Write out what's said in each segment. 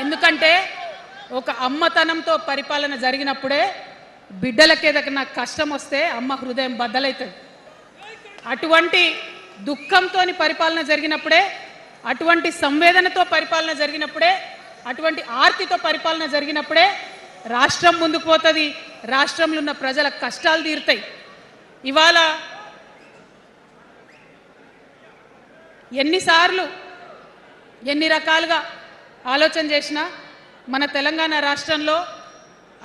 ఎందుకంటే ఒక అమ్మతనంతో పరిపాలన జరిగినప్పుడే బిడ్డలకి ఏదైనా కష్టం వస్తే అమ్మ హృదయం బద్దలవుతుంది. అటువంటి దుఃఖంతో పరిపాలన జరిగినప్పుడే, అటువంటి సంవేదనతో పరిపాలన జరిగినప్పుడే, అటువంటి ఆర్తితో పరిపాలన జరిగినప్పుడే రాష్ట్రం ముందుకు పోతుంది, రాష్ట్రంలో ఉన్న ప్రజల కష్టాలు తీరుతాయి. ఇవాళ ఎన్నిసార్లు ఎన్ని రకాలుగా ఆలోచన చేసినా మన తెలంగాణ రాష్ట్రంలో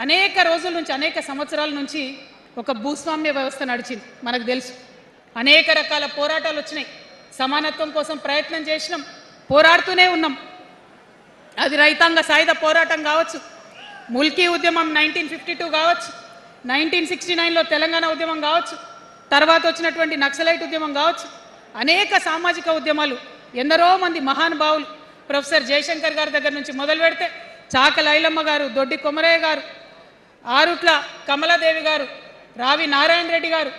అనేక రోజుల నుంచి, అనేక సంవత్సరాల నుంచి ఒక భూస్వామ్య వ్యవస్థ నడిచింది. మనకు తెలుసు, అనేక రకాల పోరాటాలు వచ్చినాయి. సమానత్వం కోసం ప్రయత్నం చేసినాం, పోరాడుతూనే ఉన్నాం. అది రైతాంగ సాయుధ పోరాటం కావచ్చు, ముల్కీ ఉద్యమం 1952 కావచ్చు, 1969లో తెలంగాణ ఉద్యమం కావచ్చు, తర్వాత వచ్చినటువంటి నక్సలైట్ ఉద్యమం కావచ్చు, అనేక సామాజిక ఉద్యమాలు, ఎందరో మంది మహానుభావులు, ప్రొఫెసర్ జయశంకర్ గారి దగ్గర నుంచి మొదలు పెడితే చాక లైలమ్మ గారు, దొడ్డి కొమరయ్య గారు, ఆరుట్ల కమలాదేవి గారు, రావి నారాయణ రెడ్డి గారు,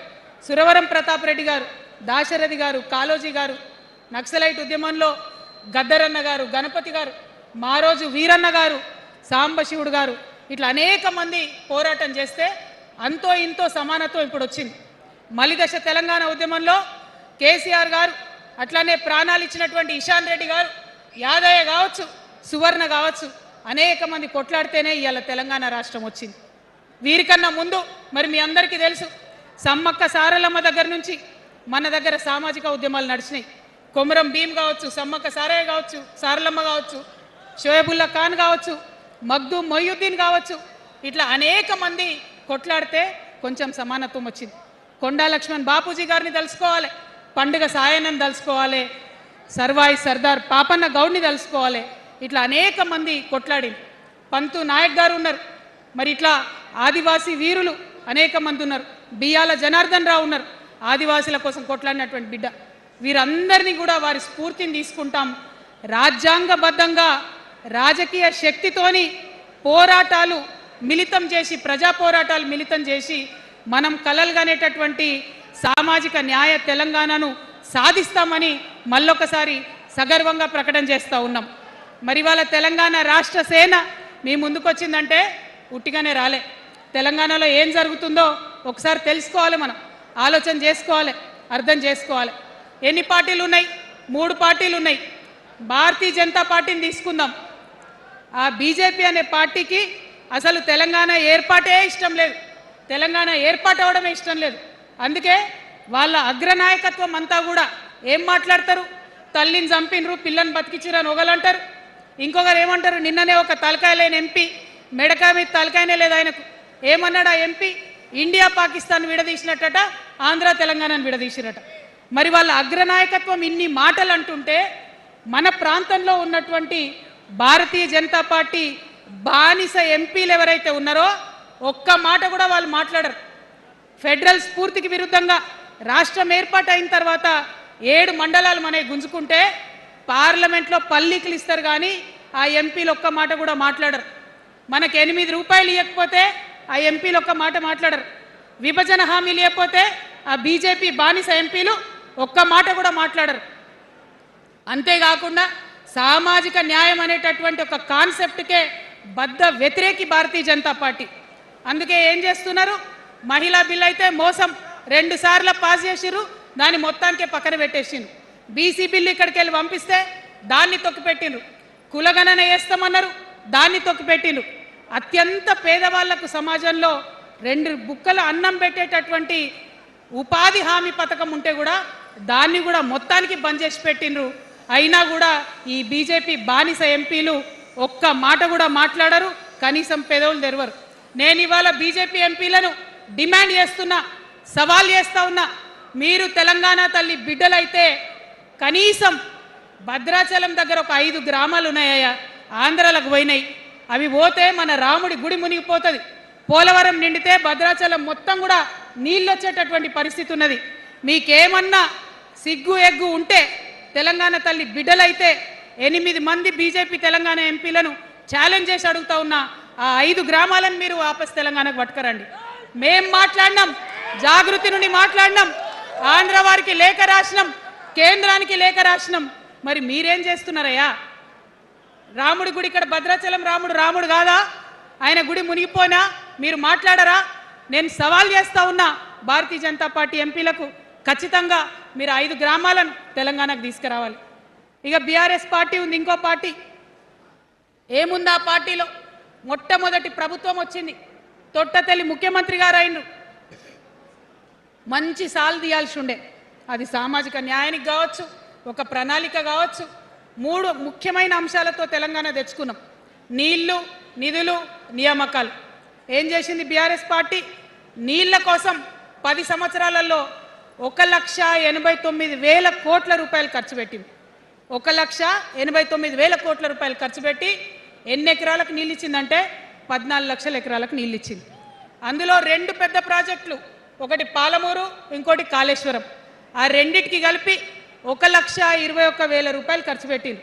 సురవరం ప్రతాప్ రెడ్డి గారు, దాశరథి గారు, కాళోజీ గారు, నక్సలైట్ ఉద్యమంలో గద్దరన్న గారు, గణపతి గారు, మారోజు వీరన్న గారు, సాంబశివుడు గారు, ఇట్లా అనేక మంది పోరాటం చేస్తే అంతో ఇంతో సమానత్వం ఇప్పుడు వచ్చింది. మలిదశ తెలంగాణ ఉద్యమంలో కేసీఆర్ గారు, అట్లానే ప్రాణాలు ఇచ్చినటువంటి ఇషాన్ రెడ్డి గారు, యాదయ్య కావచ్చు, సువర్ణ కావచ్చు, అనేక మంది కొట్లాడితేనే ఇవాళ తెలంగాణ రాష్ట్రం వచ్చింది. వీరికన్నా ముందు మరి మీ అందరికీ తెలుసు, సమ్మక్క సారలమ్మ దగ్గర నుంచి మన దగ్గర సామాజిక ఉద్యమాలు నడిచినాయి. కొమరం భీమ్ కావచ్చు, సమ్మక్క సారయ్య కావచ్చు, సారలమ్మ కావచ్చు, షోయబుల్లా ఖాన్ కావచ్చు, మగ్దూ మొయ్యుద్దీన్ కావచ్చు, ఇట్లా అనేక మంది కొట్లాడితే కొంచెం సమానత్వం వచ్చింది. కొండా లక్ష్మణ్ బాపూజీ గారిని తలుసుకోవాలి, పండుగ సాయనని తలుసుకోవాలి, సర్వాయి సర్దార్ పాపన్న గౌడ్ని తలుసుకోవాలి. ఇట్లా అనేక మంది కొట్లాడింది. పంతు నాయక్ గారు ఉన్నారు, మరి ఇట్లా ఆదివాసీ వీరులు అనేక మంది ఉన్నారు. బియ్యాల జనార్దన్ రావు ఉన్నారు, ఆదివాసీల కోసం కొట్లాడినటువంటి బిడ్డ. వీరందరినీ కూడా వారి స్ఫూర్తిని తీసుకుంటాం. రాజ్యాంగబద్ధంగా రాజకీయ శక్తితోని పోరాటాలు మిళితం చేసి, ప్రజా పోరాటాలు మిళితం చేసి మనం కలలుగానేటటువంటి సామాజిక న్యాయ తెలంగాణను సాధిస్తామని మళ్ళొకసారి సగర్వంగా ప్రకటన చేస్తూ ఉన్నాం. మరి వాళ్ళ తెలంగాణ రాష్ట్ర సేన మీ ముందుకొచ్చిందంటే ఉట్టిగానే రాలే. తెలంగాణలో ఏం జరుగుతుందో ఒకసారి తెలుసుకోవాలి, మనం ఆలోచన చేసుకోవాలి, అర్థం చేసుకోవాలి. ఎన్ని పార్టీలు ఉన్నాయి? 3 పార్టీలు ఉన్నాయి. భారతీయ జనతా పార్టీని తీసుకుందాం. ఆ బీజేపీ అనే పార్టీకి అసలు తెలంగాణ ఏర్పాటే ఇష్టం లేదు, తెలంగాణ ఏర్పాటు అవడమే ఇష్టం లేదు. అందుకే వాళ్ళ అగ్రనాయకత్వం అంతా కూడా ఏం మాట్లాడతారు? తల్లిని చంపినరు, పిల్లని బతికించారని ఒకలంటారు, ఇంకొకరు ఏమంటారు? నిన్ననే ఒక తలకాయ లేని ఎంపీ, మెడకాయ మీద తలకాయనే లేదు ఆయనకు, ఏమన్నాడు ఆ ఎంపీ? ఇండియా పాకిస్తాన్ విడదీసినట్టట, ఆంధ్ర తెలంగాణను విడదీసిరట. మరి వాళ్ళ అగ్రనాయకత్వం ఇన్ని మాటలు అంటుంటే మన ప్రాంతంలో ఉన్నటువంటి భారతీయ జనతా పార్టీ బానిస ఎంపీలు ఎవరైతే ఉన్నారో ఒక్క మాట కూడా వాళ్ళు మాట్లాడరు. ఫెడరల్ స్ఫూర్తికి విరుద్ధంగా రాష్ట్రం ఏర్పాటు అయిన తర్వాత 7 మండలాలు మనకి గుంజుకుంటే పార్లమెంట్లో పల్లీకులు ఇస్తారు, కానీ ఆ ఎంపీలు ఒక్క మాట కూడా మాట్లాడరు. మనకి 8 రూపాయలు ఇవ్వకపోతే ఆ ఎంపీలు ఒక్క మాట మాట్లాడరు. విభజన హామీలు ఇవ్వకపోతే ఆ బీజేపీ బానిస ఎంపీలు ఒక్క మాట కూడా మాట్లాడరు. అంతేకాకుండా సామాజిక న్యాయం అనేటటువంటి ఒక కాన్సెప్ట్కే బద్ద వ్యతిరేకి భారతీయ జనతా పార్టీ. అందుకే ఏం చేస్తున్నారు? మహిళా బిల్ అయితే మోసం, 2 సార్లు పాస్ చేసిరు, దాన్ని మొత్తానికే పక్కన పెట్టేసిండ్రు. బీసీ బిల్లు ఇక్కడికి వెళ్ళి పంపిస్తే దాన్ని తొక్కిపెట్టిండ్రు. కులగణన వేస్తామన్నారు, దాన్ని తొక్కిపెట్టిండ్రు. అత్యంత పేదవాళ్లకు సమాజంలో 2 బుక్కల అన్నం పెట్టేటటువంటి ఉపాధి హామీ పథకం ఉంటే కూడా దాన్ని కూడా మొత్తానికి బంద్ చేసి పెట్టిండ్రు. అయినా కూడా ఈ బీజేపీ బానిస ఎంపీలు ఒక్క మాట కూడా మాట్లాడరు, కనీసం పెదవులు తెరవరు. నేను ఇవాళ బీజేపీ ఎంపీలను డిమాండ్ చేస్తున్నా, సవాల్ చేస్తా ఉన్నా, మీరు తెలంగాణ తల్లి బిడ్డలైతే కనీసం భద్రాచలం దగ్గర ఒక 5 గ్రామాలు ఉన్నాయా, ఆంధ్రాలకు పోయినాయి, అవి పోతే మన రాముడి గుడి మునిగిపోతుంది. పోలవరం నిండితే భద్రాచలం మొత్తం కూడా నీళ్ళు వచ్చేటటువంటి పరిస్థితి ఉన్నది. మీకేమన్నా సిగ్గు ఎగ్గు ఉంటే తెలంగాణ తల్లి బిడ్డలైతే 8 మంది బీజేపీ తెలంగాణ ఎంపీలను ఛాలెంజ్ చేసి అడుగుతా ఉన్నా, ఆ 5 గ్రామాలను మీరు వాపస్ తెలంగాణకు పట్టుకరండి. మేం మాట్లాడినాం, జాగృతి నుండి మాట్లాడినాం, ఆంధ్ర వారికి లేఖ రాసినాం, కేంద్రానికి లేఖ రాసినాం. మరి మీరేం చేస్తున్నారయ్యా? రాముడి గుడి ఇక్కడ భద్రాచలం రాముడు కాదా? ఆయన గుడి మునిగిపోయినా మీరు మాట్లాడరా? నేను సవాల్ చేస్తా ఉన్నా భారతీయ జనతా పార్టీ ఎంపీలకు, ఖచ్చితంగా మీరు 5 గ్రామాలను తెలంగాణకు తీసుకురావాలి. ఇక బీఆర్ఎస్ పార్టీ ఉంది, ఇంకో పార్టీ. ఏముంది ఆ పార్టీలో? మొట్టమొదటి ప్రభుత్వం వచ్చింది, తొట్టతల్లి ముఖ్యమంత్రి గారు అయినరు. మంచి సాలు తీయాల్సి ఉండే, అది సామాజిక న్యాయానికి కావచ్చు, ఒక ప్రణాళిక కావచ్చు. 3 ముఖ్యమైన అంశాలతో తెలంగాణ తెచ్చుకున్నాం: నీళ్లు, నిధులు, నియామకాలు. ఏం చేసింది బీఆర్ఎస్ పార్టీ? నీళ్ల కోసం 10 సంవత్సరాలలో 1,89,000 కోట్ల రూపాయలు ఖర్చు పెట్టింది. 1,89,000 కోట్ల రూపాయలు ఖర్చు పెట్టి ఎన్ని ఎకరాలకు నీళ్ళు ఇచ్చిందంటే 14 లక్షల ఎకరాలకు నీళ్ళు ఇచ్చింది. అందులో 2 పెద్ద ప్రాజెక్టులు, ఒకటి పాలమూరు, ఇంకోటి కాళేశ్వరం. ఆ రెండిటికి కలిపి 1,21,000 రూపాయలు ఖర్చు పెట్టింది.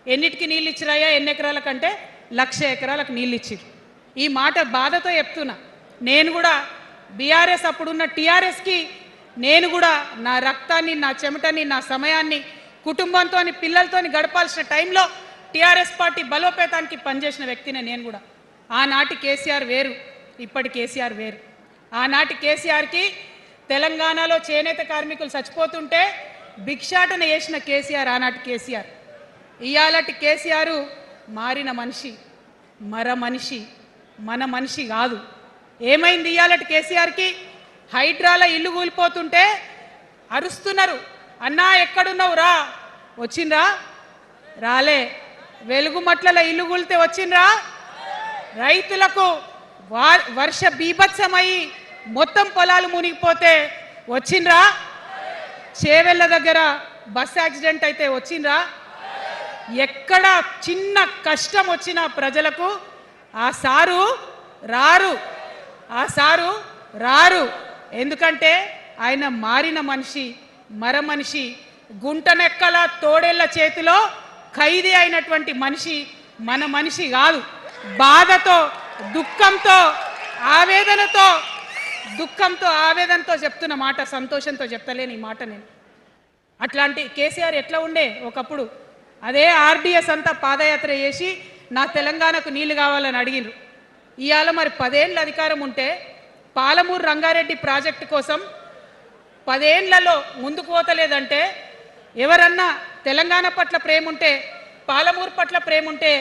ఎన్నిటికి నీళ్ళు ఇచ్చిరాయా? ఎన్ని ఎకరాలకంటే 1,00,000 ఎకరాలకు నీళ్ళు ఇచ్చింది. ఈ మాట బాధతో చెప్తున్నా. నేను కూడా బీఆర్ఎస్ అప్పుడున్న టీఆర్ఎస్కి నేను కూడా నా రక్తాన్ని, నా చెమటని, నా సమయాన్ని కుటుంబంతో, పిల్లలతో గడపాల్సిన టైంలో టీఆర్ఎస్ పార్టీ బలోపేతానికి పనిచేసిన వ్యక్తినే నేను కూడా. ఆనాటి కేసీఆర్ వేరు, ఇప్పటి కేసీఆర్ వేరు. ఆనాటి కేసీఆర్కి తెలంగాణలో చేనేత కార్మికులు చచ్చిపోతుంటే భిక్షాటన చేసిన కేసీఆర్ ఆనాటి కేసీఆర్. ఇయాలటి కేసీఆర్ మారిన మనిషి, మనిషి, మన మనిషి కాదు. ఏమైంది ఇయాలటి కేసీఆర్కి? హైడ్రాల ఇల్లు కూలిపోతుంటే అరుస్తున్నారు, అన్నా ఎక్కడున్నావు రా? వచ్చిండ్రా? రాలే. వెలుగుమట్ల ఇల్లు కూలితే వచ్చిండ్రా? రైతులకు వర్ష బీభత్సమై మొత్తం పొలాలు మునిగిపోతే వచ్చిండ్రా? చేవెళ్ళ దగ్గర బస్ యాక్సిడెంట్ అయితే వచ్చిండ్రా? ఎక్కడ చిన్న కష్టం వచ్చినా ప్రజలకు ఆ సారు రారు, ఆ సారు రారు. ఎందుకంటే ఆయన మారిన మనిషి, మనిషి, గుంటనెక్కల తోడేళ్ల చేతిలో ఖైదీ అయినటువంటి మనిషి, మన మనిషి కాదు. బాధతో, దుఃఖంతో, ఆవేదనతో చెప్తున్న మాట, సంతోషంతో చెప్తలేని ఈ మాట నేను. అట్లాంటి కేసీఆర్ ఎట్లా ఉండే ఒకప్పుడు? అదే ఆర్డీఎస్ అంతా పాదయాత్ర చేసి నా తెలంగాణకు నీళ్లు కావాలని అడిగినారు. ఇవాళ మరి 10 ఏళ్ళ అధికారం ఉంటే పాలమూరు రంగారెడ్డి ప్రాజెక్టు కోసం 10 ఏళ్లలో ముందుకు పోతలేదంటే, ఎవరన్నా తెలంగాణ పట్ల ప్రేమ ఉంటే, పాలమూరు పట్ల ప్రేమ ఉంటే,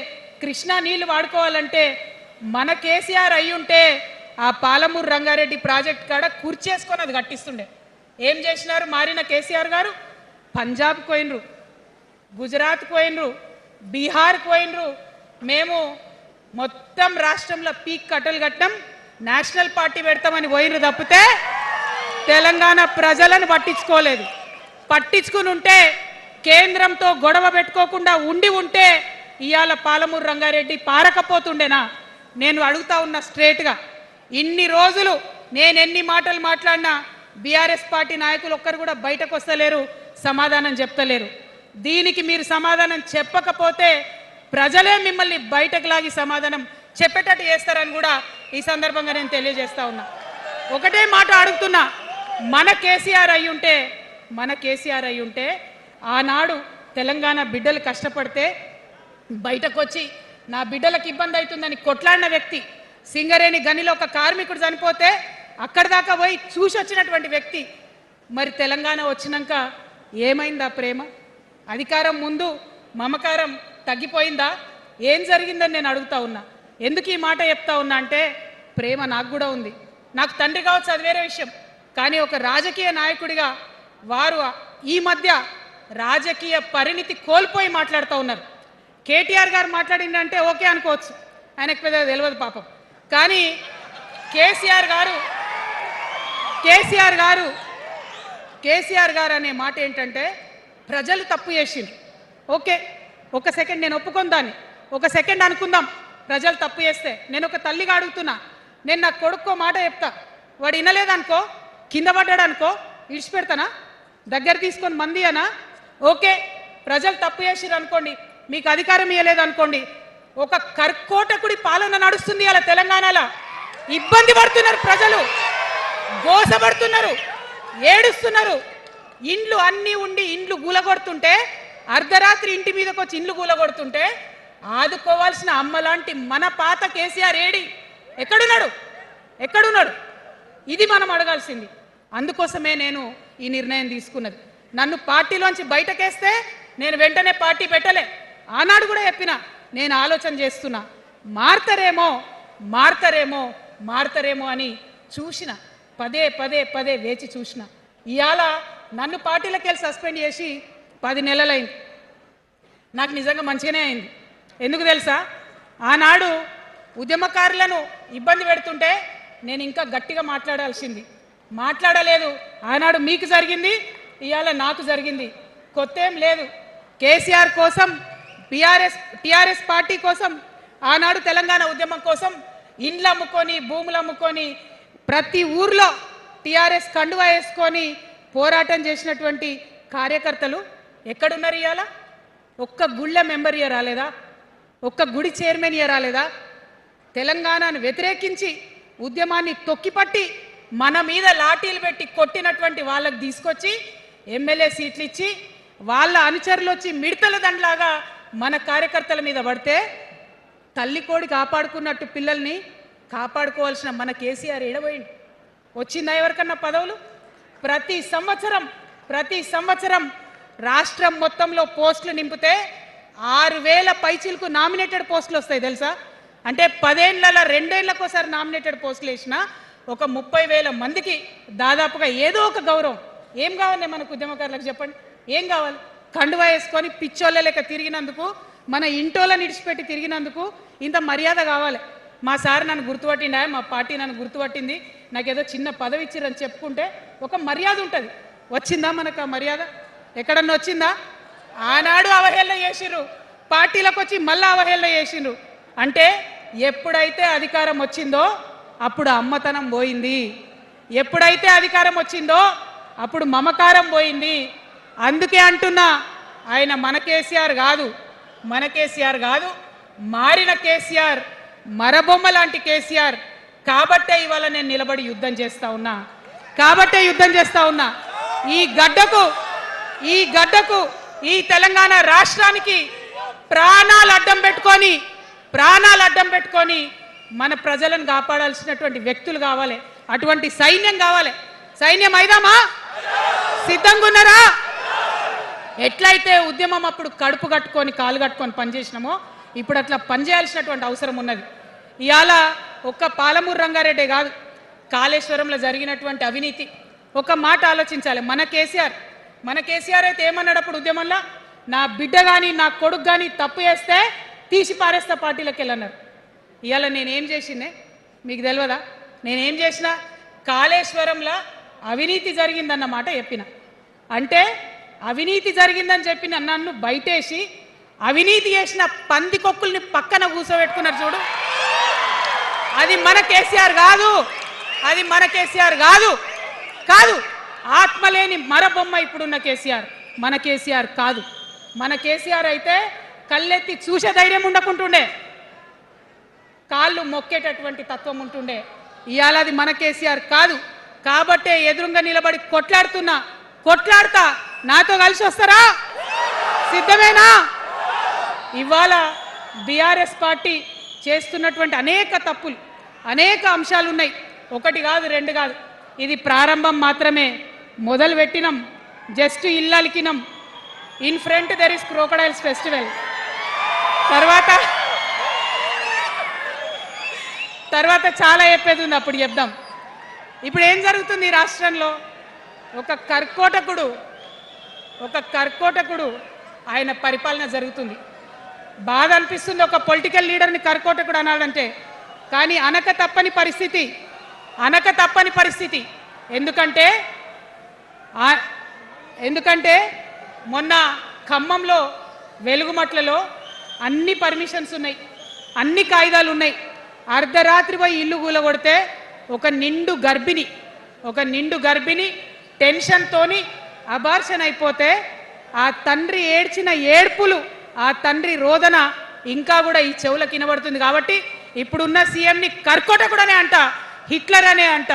కృష్ణా నీళ్లు వాడుకోవాలంటే మన కేసీఆర్ అయ్యుంటే ఆ పాలమూరు రంగారెడ్డి ప్రాజెక్ట్ కాడ కూర్చేసుకొని అది కట్టిస్తుండే. ఏం చేసినారు మారిన కేసీఆర్ గారు? పంజాబ్కి పోయినరు, గుజరాత్కి పోయినరు, బీహార్కి పోయినరు. మేము మొత్తం రాష్ట్రంలో పీక్ కట్టలు కట్టం, నేషనల్ పార్టీ పెడతామని పోయినరు తప్పితే తెలంగాణ ప్రజలను పట్టించుకోలేదు. పట్టించుకుని ఉంటే, కేంద్రంతో గొడవ పెట్టుకోకుండా ఉంటే ఇవాళ పాలమూరు రంగారెడ్డి పారకపోతుండేనా? నేను అడుగుతా ఉన్నా స్ట్రేట్గా. ఇన్ని రోజులు నేను ఎన్ని మాటలు మాట్లాడినా బీఆర్ఎస్ పార్టీ నాయకులు ఒక్కరు కూడా బయటకు వస్తలేరు, సమాధానం చెప్తలేరు. దీనికి మీరు సమాధానం చెప్పకపోతే ప్రజలే మిమ్మల్ని బయటకు లాగి సమాధానం చెప్పేటట్టు చేస్తారని కూడా ఈ సందర్భంగా నేను తెలియజేస్తా ఉన్నా. ఒకటే మాట అడుగుతున్నా, మన కేసీఆర్ అయి ఉంటే ఆనాడు తెలంగాణ బిడ్డలు కష్టపడితే బయటకు వచ్చి నా బిడ్డలకు ఇబ్బంది అవుతుందని కొట్లాడిన వ్యక్తి, సింగరేణి గనిలో ఒక కార్మికుడు చనిపోతే అక్కడి దాకా పోయి చూసి వచ్చినటువంటి వ్యక్తి. మరి తెలంగాణ వచ్చినాక ఏమైందా ప్రేమ? అధికారం ముందు మమకారం తగ్గిపోయిందా? ఏం జరిగిందని నేను అడుగుతా ఉన్నా. ఎందుకు ఈ మాట చెప్తా ఉన్నా అంటే, ప్రేమ నాకు కూడా ఉంది. నాకు తండ్రి కావచ్చు, అది వేరే విషయం. కానీ ఒక రాజకీయ నాయకుడిగా వారు ఈ మధ్య రాజకీయ పరిణితి కోల్పోయి మాట్లాడుతూ ఉన్నారు. కేటీఆర్ గారు మాట్లాడిందంటే ఓకే అనుకోవచ్చు, ఆయనకు పెద్దగా తెలియదు పాపం. కానీ కేసీఆర్ గారు అనే మాట ఏంటంటే, ప్రజలు తప్పు చేసిండ్రు. ఓకే, ఒక సెకండ్ నేను ఒప్పుకొని దాన్ని, ఒక సెకండ్ అనుకుందాం. ప్రజలు తప్పు చేస్తే నేను ఒక తల్లిగా అడుగుతున్నా, నేను నా కొడుకో మాట చెప్తా, వాడు వినలేదనుకో, కింద పడ్డాడు అనుకో, ఇడిచిపెడతానా? దగ్గర తీసుకొని మంది అనా? ఓకే, ప్రజలు తప్పు చేసిర్రు అనుకోండి, మీకు అధికారం ఇవ్వలేదు అనుకోండి, ఒక కర్కోటకుడి పాలన నడుస్తుంది అలా తెలంగాణలో. ఇబ్బంది పడుతున్నారు ప్రజలు, గోసపడుతున్నారు, ఏడుస్తున్నారు. ఇండ్లు అన్నీ ఉండి ఇండ్లు గూలగొడుతుంటే, అర్ధరాత్రి ఇంటి మీదకి వచ్చి ఇండ్లు గూలగొడుతుంటే ఆదుకోవాల్సిన అమ్మ లాంటి మన పాత కేసీఆర్ ఏడి ఎక్కడున్నాడు ఇది మనం అడగాల్సింది. అందుకోసమే నేను ఈ నిర్ణయం తీసుకున్నది. నన్ను పార్టీలోంచి బయటకేస్తే నేను వెంటనే పార్టీ పెట్టలే. ఆనాడు కూడా చెప్పిన నేను ఆలోచన చేస్తున్నా, మారతారేమో అని చూసిన, పదే వేచి చూసిన. ఇవాళ నన్ను పార్టీలోకి వెళ్ళి సస్పెండ్ చేసి 10 నెలలైంది. నాకు నిజంగా మంచిగానే అయింది. ఎందుకు తెలుసా? ఆనాడు ఉద్యమకారులను ఇబ్బంది పెడుతుంటే నేను ఇంకా గట్టిగా మాట్లాడలేదు. ఆనాడు మీకు జరిగింది, ఇవాళ నాకు జరిగింది. కొత్త ఏం లేదు. కేసీఆర్ కోసం, టిఆర్ఎస్ పార్టీ కోసం, ఆనాడు తెలంగాణ ఉద్యమం కోసం ఇండ్లు అమ్ముకొని, భూములు అమ్ముకొని, ప్రతి ఊర్లో టిఆర్ఎస్ కండువా వేసుకొని పోరాటం చేసినటువంటి కార్యకర్తలు ఎక్కడున్నారు ఇవాళ? ఒక్క గుళ్ళ మెంబర్ ఇయర్ రాలేదా? ఒక్క గుడి చైర్మన్ ఇయర్ రాలేదా? తెలంగాణను వ్యతిరేకించి ఉద్యమాన్ని తొక్కిపట్టి మన మీద లాఠీలు పెట్టి కొట్టినటువంటి వాళ్ళకు తీసుకొచ్చి ఎమ్మెల్యే సీట్లు ఇచ్చి వాళ్ళ అనుచరులు వచ్చి మిడతల దండలాగా మన కార్యకర్తల మీద పడితే తల్లి కోడి కాపాడుకున్నట్టు పిల్లల్ని కాపాడుకోవాల్సిన మన కేసీఆర్ ఎడబోయింది. వచ్చిందా ఎవరికన్నా పదవులు? ప్రతి సంవత్సరం రాష్ట్రం మొత్తంలో పోస్టులు నింపితే 6,000 పైచిలకు నామినేటెడ్ పోస్టులు వస్తాయి తెలుసా? అంటే 10 ఏళ్లలో 2 ఏళ్లకోసారి నామినేటెడ్ పోస్టులు వేసినా ఒక 30,000 మందికి దాదాపుగా ఏదో ఒక గౌరవం. ఏం కావాలి మనకు ఉద్యమకారులకు చెప్పండి? ఏం కావాలి? కండువా వేసుకొని పిచ్చోళ్ళ లెక్క తిరిగినందుకు, మన ఇంటోళ్ళని ఇడిచిపెట్టి తిరిగినందుకు ఇంత మర్యాద కావాలి. మా సార్ నన్ను గుర్తుపట్టిండా, మా పార్టీ నన్ను గుర్తుపట్టింది, నాకేదో చిన్న పదవి ఇచ్చిరని చెప్పుకుంటే ఒక మర్యాద ఉంటుంది. వచ్చిందా మనకు ఆ మర్యాద? ఎక్కడన్నా వచ్చిందా? ఆనాడు అవహేళన చేసిర్రు, పార్టీలకు వచ్చి మళ్ళీ అవహేళన చేసిండ్రు. అంటే ఎప్పుడైతే అధికారం వచ్చిందో అప్పుడు అమ్మతనం పోయింది, ఎప్పుడైతే అధికారం వచ్చిందో అప్పుడు మమకారం పోయింది. అందుకే అంటున్నా, ఆయన మన కేసీఆర్ కాదు, మారిన కేసీఆర్, మరబొమ్మ లాంటి కేసీఆర్. కాబట్టే ఇవాళ నేను నిలబడి యుద్ధం చేస్తా ఉన్నా. ఈ గడ్డకు ఈ తెలంగాణ రాష్ట్రానికి ప్రాణాలు అడ్డం పెట్టుకొని మన ప్రజలను కాపాడాల్సినటువంటి వ్యక్తులు కావాలి. అటువంటి సైన్యం కావాలి. సైన్యం అయిదామా? సిద్ధంగా ఉన్నారా? ఎట్లయితే ఉద్యమం అప్పుడు కడుపు కట్టుకొని కాలు కట్టుకొని పనిచేసినామో ఇప్పుడు అట్లా పనిచేయాల్సినటువంటి అవసరం ఉన్నది. ఇవాళ ఒక్క పాలమూరు రంగారెడ్డి కాదు, కాళేశ్వరంలో జరిగినటువంటి అవినీతి. ఒక మాట ఆలోచించాలి. మన కేసీఆర్ అయితే ఏమన్నాడు అప్పుడు ఉద్యమంలో? నా బిడ్డ కానీ నా కొడుకు కానీ తప్పు చేస్తే తీసి పారేస్తా పార్టీలకు వెళ్ళన్నారు. ఇవాళ నేనేం చేసిందే మీకు తెలియదా? నేనేం చేసినా కాళేశ్వరంలో అవినీతి జరిగిందన్నమాట చెప్పిన. అంటే అవినీతి జరిగిందని చెప్పిన నన్ను బయటేసి అవినీతి చేసిన పందికొక్కుల్ని పక్కన కూర్చోబెట్టుకున్నారు చూడు. అది మన కేసీఆర్ కాదు. ఆత్మలేని మరబొమ్మ ఇప్పుడున్న కేసీఆర్. మన కేసీఆర్ కాదు. మన కేసీఆర్ అయితే కళ్ళెత్తి చూసే ధైర్యం ఉండకుంటుండే, కాళ్ళు మొక్కేటటువంటి తత్వం ఉంటుండే. ఇవాళ అది మన కేసీఆర్ కాదు. కాబట్టే ఎదురుగా నిలబడి కొట్లాడతా. నాతో కలిసి వస్తారా? సిద్ధమేనా? ఇవాళ బీఆర్ఎస్ పార్టీ చేస్తున్నటువంటి అనేక తప్పులు, అనేక అంశాలు ఉన్నాయి. ఒకటి కాదు, రెండు కాదు. ఇది ప్రారంభం మాత్రమే. మొదలు పెట్టినాం, జస్ట్ ఇల్లలికినాం. In front there is crocodiles festival. తర్వాత చాలా చెప్పేది ఉంది, అప్పుడు చెప్దాం. ఇప్పుడు ఏం జరుగుతుంది ఈ రాష్ట్రంలో? ఒక కర్కోటకుడు ఆయన పరిపాలన జరుగుతుంది. బాధ అనిపిస్తుంది ఒక పొలిటికల్ లీడర్ని కర్కోటకుడు అనాలంటే. కానీ అనక తప్పని పరిస్థితి. ఎందుకంటే మొన్న ఖమ్మంలో వెలుగుమట్లలో అన్ని పర్మిషన్స్ ఉన్నాయి, అన్ని కాయిదాలు ఉన్నాయి. అర్ధరాత్రి పోయి ఇల్లు కూలగొడితే ఒక నిండు గర్భిణి టెన్షన్తోని అబార్షన్ అయిపోతే ఆ తండ్రి ఏడ్చిన ఏడ్పులు, ఆ తండ్రి రోదన ఇంకా కూడా ఈ చెవులకు వినబడుతుంది. కాబట్టి ఇప్పుడున్న సీఎంని కర్కోటకుడనే అంట, హిట్లర్ అనే అంట.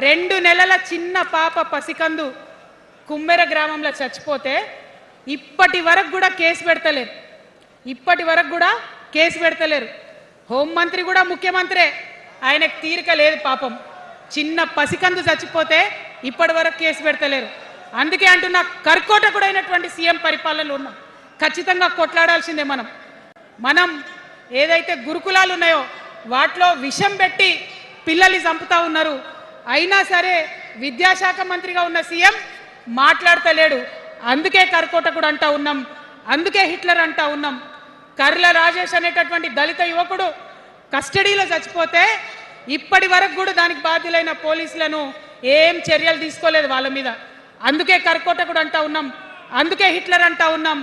2 నెలల చిన్న పాప పసికందు కుమ్మెర గ్రామంలో చచ్చిపోతే ఇప్పటి వరకు కూడా కేసు పెడతలేరు. ఇప్పటి వరకు కూడా కేసు పెడతలేరు. హోంమంత్రి కూడా ముఖ్యమంత్రే, ఆయనకు తీరిక లేదు పాపం. చిన్న పసికందు చచ్చిపోతే ఇప్పటి వరకు కేసు పెడతలేరు. అందుకే అంటున్నా, కర్కోటకుడైనటువంటి సీఎం పరిపాలనలో ఉన్నాం. ఖచ్చితంగా కొట్లాడాల్సిందే. మనం ఏదైతే గురుకులాలు ఉన్నాయో వాటిలో విషం పెట్టి పిల్లల్ని చంపుతా ఉన్నారు. అయినా సరే విద్యాశాఖ మంత్రిగా ఉన్న సీఎం మాట్లాడతలేడు. అందుకే కర్కోటకుడు అంటా ఉన్నాం, అందుకే హిట్లర్ అంటా ఉన్నాం. కర్ల రాజేష్ అనేటటువంటి దళిత యువకుడు కస్టడీలో చచ్చిపోతే ఇప్పటి వరకు కూడా దానికి బాధ్యులైన పోలీసులను ఏం చర్యలు తీసుకోలేదు వాళ్ళ మీద. అందుకే కర్కోటకుడు అంటా ఉన్నాం, అందుకే హిట్లర్ అంటా ఉన్నాం.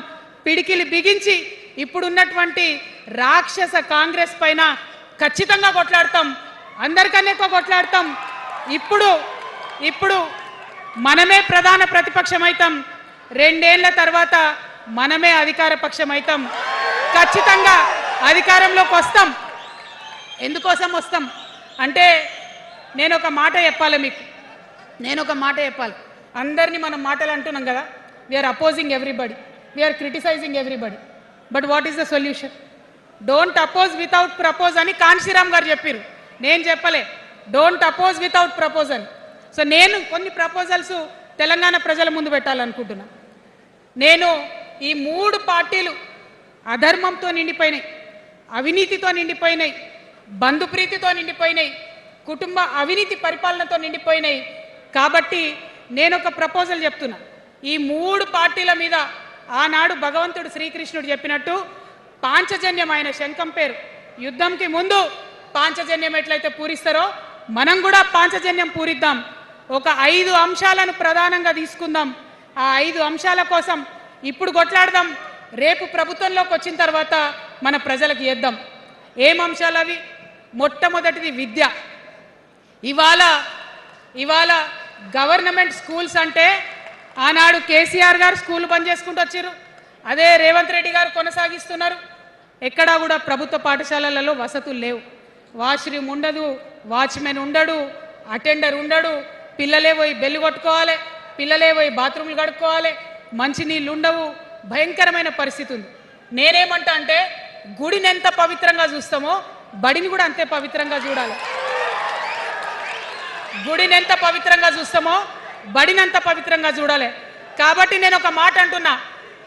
పిడికిలి బిగించి ఇప్పుడున్నటువంటి రాక్షస కాంగ్రెస్ పైన ఖచ్చితంగా కొట్లాడతాం, అందరికన్నా ఎక్కువ కొట్లాడతాం. ఇప్పుడు మనమే ప్రధాన ప్రతిపక్షం అవుతాం. 2 ఏళ్ల తర్వాత మనమే అధికార పక్షం అవుతాం. ఖచ్చితంగా అధికారంలోకి వస్తాం. ఎందుకోసం వస్తాం అంటే నేను ఒక మాట చెప్పాలి మీకు, అందరినీ మనం మాటలు అంటున్నాం కదా, we are opposing everybody, we are criticizing everybody, but what is the solution? Don't oppose without propose అని కాన్షీరామ్ గారు చెప్పారు, నేను చెప్పలే. డోంట్ అపోజ్ వితౌట్ ప్రపోజ్ అని. సో నేను కొన్ని ప్రపోజల్స్ తెలంగాణ ప్రజల ముందు పెట్టాలనుకుంటున్నా. నేను ఈ 3 పార్టీలు అధర్మంతో నిండిపోయినాయి, అవినీతితో నిండిపోయినాయి, బంధుప్రీతితో నిండిపోయినాయి, కుటుంబ అవినీతి పరిపాలనతో నిండిపోయినాయి. కాబట్టి నేను ఒక ప్రపోజల్ చెప్తున్నా. ఈ 3 పార్టీల మీద ఆనాడు భగవంతుడు శ్రీకృష్ణుడు చెప్పినట్టు పాంచజన్యం, ఆయన శంఖం పేరు, యుద్ధంకి ముందు పాంచజన్యం ఎట్లయితే పూరిస్తారో మనం కూడా పాంచజన్యం పూరిద్దాం. ఒక 5 అంశాలను ప్రధానంగా తీసుకుందాం. ఆ 5 అంశాల కోసం ఇప్పుడు కొట్లాడదాం. రేపు ప్రభుత్వంలోకి వచ్చిన తర్వాత మన ప్రజలకు ఇద్దాం. ఏం అంశాలు అవి? మొట్టమొదటిది విద్య. ఇవాళ గవర్నమెంట్ స్కూల్స్ అంటే ఆనాడు కేసీఆర్ గారు స్కూల్ బంద్ చేసుకుంటూ వచ్చారు, అదే రేవంత్ రెడ్డి గారు కొనసాగిస్తున్నారు. ఎక్కడా కూడా ప్రభుత్వ పాఠశాలలలో వసతులు లేవు. వాష్రూమ్ ఉండదు, వాచ్మెన్ ఉండడు, అటెండర్ ఉండడు, పిల్లలే పోయి బెల్లు కొట్టుకోవాలి, పిల్లలే పోయి బాత్రూమ్లు కడుక్కోవాలి, మంచినీళ్ళు ఉండవు, భయంకరమైన పరిస్థితి ఉంది. నేనేమంటా అంటే గుడిని ఎంత పవిత్రంగా చూస్తామో బడిని కూడా అంతే పవిత్రంగా చూడాలి. గుడిని ఎంత పవిత్రంగా చూస్తామో బడిని అంత పవిత్రంగా చూడాలి. కాబట్టి నేను ఒక మాట అంటున్నా,